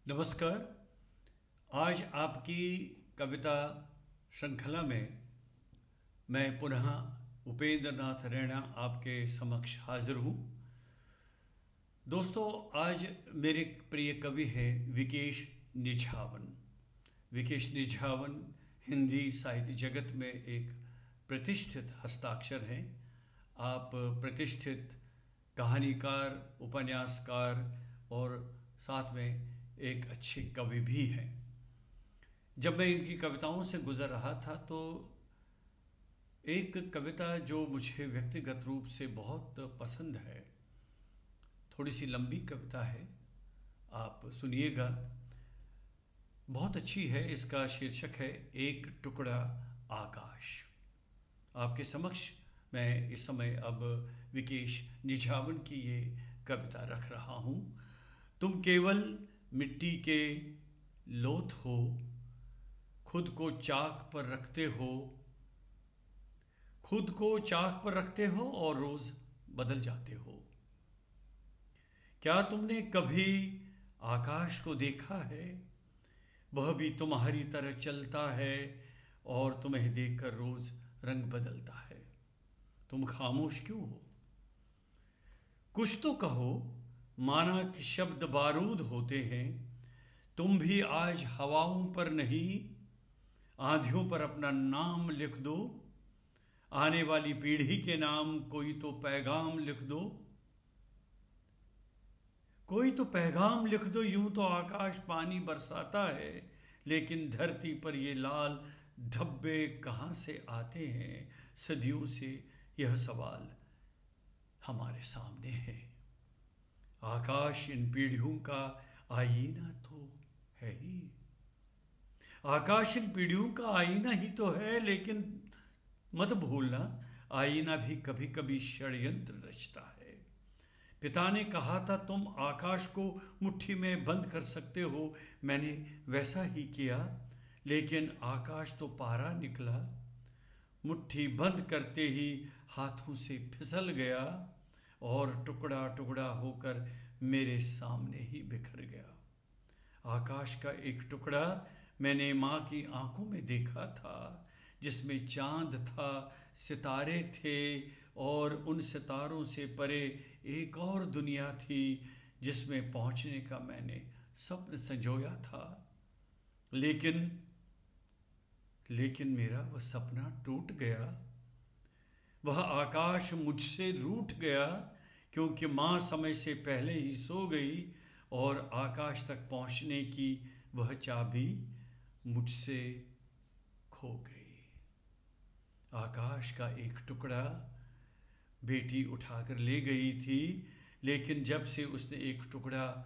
नमस्कार। आज आपकी कविता श्रृंखला में मैं पुनः उपेंद्र नाथ रैना आपके समक्ष हाजिर हूँ। दोस्तों, आज मेरे प्रिय कवि हैं विकेश निझावन। विकेश निझावन हिंदी साहित्य जगत में एक प्रतिष्ठित हस्ताक्षर हैं। आप प्रतिष्ठित कहानीकार, उपन्यासकार और साथ में एक अच्छे कवि भी हैं। जब मैं इनकी कविताओं से गुजर रहा था तो एक कविता जो मुझे व्यक्तिगत रूप से बहुत पसंद है, थोड़ी सी लंबी कविता है, आप सुनिएगा, बहुत अच्छी है। इसका शीर्षक है एक टुकड़ा आकाश। आपके समक्ष मैं इस समय अब विकेश निझावन की ये कविता रख रहा हूँ। तुम केवल मिट्टी के लोथ हो, खुद को चाक पर रखते हो, खुद को चाक पर रखते हो और रोज बदल जाते हो। क्या तुमने कभी आकाश को देखा है? वह भी तुम्हारी तरह चलता है और तुम्हें देखकर रोज रंग बदलता है। तुम खामोश क्यों हो? कुछ तो कहो, माना कि शब्द बारूद होते हैं। तुम भी आज हवाओं पर नहीं, आंधियों पर अपना नाम लिख दो। आने वाली पीढ़ी के नाम कोई तो पैगाम लिख दो। कोई तो पैगाम लिख दो। यूं तो आकाश पानी बरसाता है, लेकिन धरती पर ये लाल धब्बे कहां से आते हैं? सदियों से यह सवाल हमारे सामने है। आकाश इन पीढ़ियों का आईना तो है ही। आकाश इन पीढ़ियों का आईना ही तो है, लेकिन मत भूलना, आईना भी कभी कभी षड्यंत्र रचता है। पिता ने कहा था तुम आकाश को मुट्ठी में बंद कर सकते हो। मैंने वैसा ही किया, लेकिन आकाश तो पारा निकला। मुट्ठी बंद करते ही हाथों से फिसल गया और टुकड़ा टुकड़ा होकर मेरे सामने ही बिखर गया। आकाश का एक टुकड़ा मैंने माँ की आंखों में देखा था, जिसमें चांद था, सितारे थे और उन सितारों से परे एक और दुनिया थी जिसमें पहुंचने का मैंने स्वप्न संजोया था। लेकिन लेकिन मेरा वह सपना टूट गया। वह आकाश मुझसे रूठ गया, क्योंकि माँ समय से पहले ही सो गई और आकाश तक पहुंचने की वह चाबी मुझसे खो गई। आकाश का एक टुकड़ा बेटी उठाकर ले गई थी, लेकिन जब से उसने एक टुकड़ा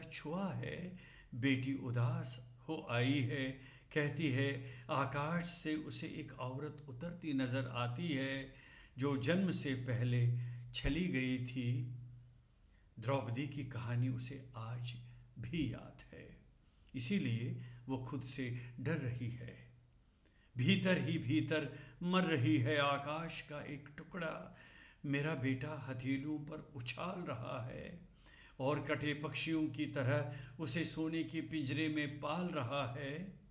छुआ है, बेटी उदास हो आई है। कहती है आकाश से उसे एक औरत उतरती नजर आती है जो जन्म से पहले चली गई थी। द्रौपदी की कहानी उसे आज भी याद है, इसीलिए वो खुद से डर रही है। भीतर ही भीतर मर रही है आकाश का एक टुकड़ा। मेरा बेटा हथेलियों पर उछाल रहा है और कटे पक्षियों की तरह उसे सोने के पिंजरे में पाल रहा है।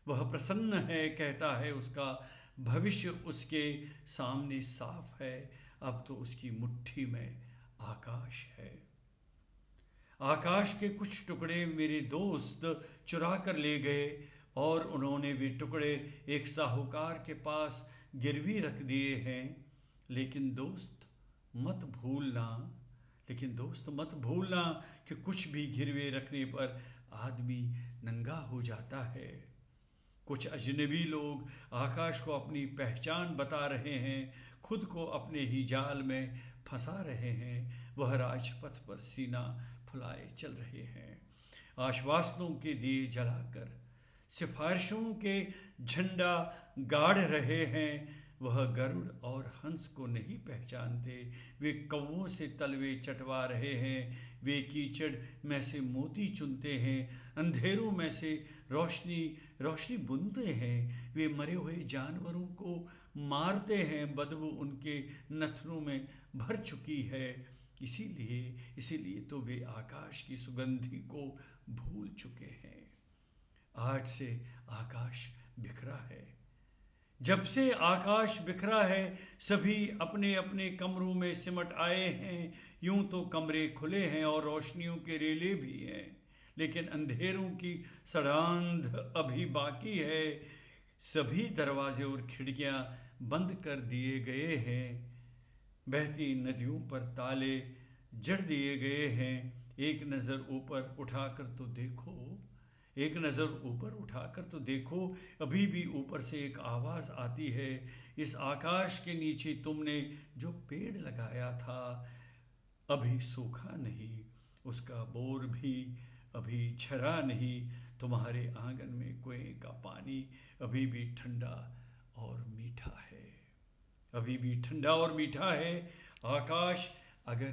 वह प्रसन्न है, कहता है उसका भविष्य उसके सामने साफ है। अब तो उसकी मुट्ठी में आकाश है। आकाश के कुछ टुकड़े मेरे दोस्त चुरा कर ले गए और उन्होंने भी टुकड़े एक साहूकार के पास गिरवी रख दिए हैं। लेकिन दोस्त मत भूलना कि कुछ भी गिरवे रखने पर आदमी नंगा हो जाता है। कुछ अजनबी लोग आकाश को अपनी पहचान बता रहे हैं, खुद को अपने ही जाल में फंसा रहे हैं। वह राजपथ पर सीना फुलाए चल रहे हैं, आश्वासनों के दिए जलाकर सिफारिशों के झंडा गाड़ रहे हैं। वह गरुड़ और हंस को नहीं पहचानते। वे कौवों से तलवे चटवा रहे हैं। वे कीचड़ में से मोती चुनते हैं, अंधेरों में से रोशनी रोशनी बुनते हैं। वे मरे हुए जानवरों को मारते हैं, बदबू उनके नथनों में भर चुकी है। इसीलिए तो वे आकाश की सुगंधि को भूल चुके हैं। आज से आकाश बिखरा है। जब से आकाश बिखरा है, सभी अपने अपने कमरों में सिमट आए हैं। यूं तो कमरे खुले हैं और रोशनियों के रेले भी हैं, लेकिन अंधेरों की सड़ांध अभी बाकी है। सभी दरवाजे और खिड़कियां बंद कर दिए गए हैं। बहती नदियों पर ताले जड़ दिए गए हैं। एक नज़र ऊपर उठाकर तो देखो, एक नज़र ऊपर उठाकर तो देखो, अभी भी ऊपर से एक आवाज़ आती है। इस आकाश के नीचे तुमने जो पेड़ लगाया था अभी सूखा नहीं, उसका बोर भी अभी झरा नहीं। तुम्हारे आंगन में कुएं का पानी अभी भी ठंडा और मीठा है, अभी भी ठंडा और मीठा है। आकाश अगर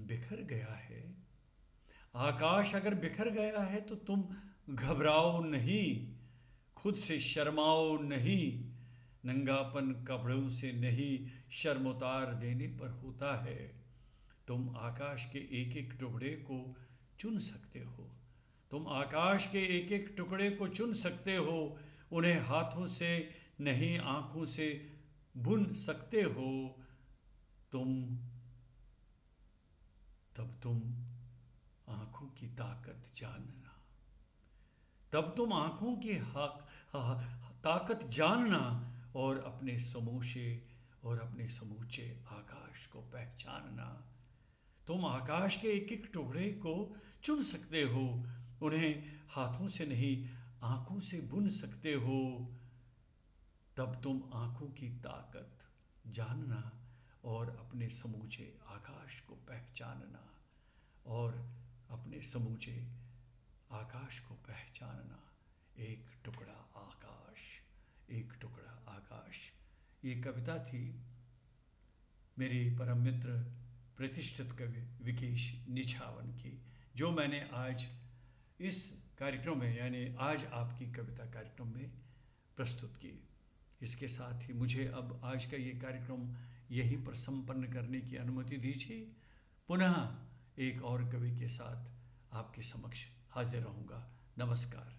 बिखर गया है, आकाश अगर बिखर गया है तो तुम घबराओ नहीं, खुद से शर्माओ नहीं। नंगापन कपड़ों से नहीं, शर्म उतार देने पर होता है। तुम आकाश के एक एक टुकड़े को चुन सकते हो, तुम आकाश के एक एक टुकड़े को चुन सकते हो। उन्हें हाथों से नहीं, आंखों से बुन सकते हो। तब तुम आंखों की ताकत जानना, तब तुम आंखों की ताकत जानना और अपने समूचे आकाश को पहचानना। तुम आकाश के एक एक टुकड़े को चुन सकते हो, उन्हें हाथों से नहीं, आंखों से बुन सकते हो। तब तुम आंखों की ताकत जानना और अपने समूचे आकाश को पहचानना, और अपने समूचे आकाश को पहचानना। एक टुकड़ा आकाश, एक टुकड़ा आकाश। ये कविता थी मेरे परम मित्र प्रतिष्ठित कवि विकेश निछावन की, जो मैंने आज इस कार्यक्रम में, यानी आज आपकी कविता कार्यक्रम में प्रस्तुत की। इसके साथ ही मुझे अब आज का ये कार्यक्रम यहीं पर संपन्न करने की अनुमति दीजिए। पुनः एक और कवि के साथ आपके समक्ष हाजिर रहूँगा। नमस्कार।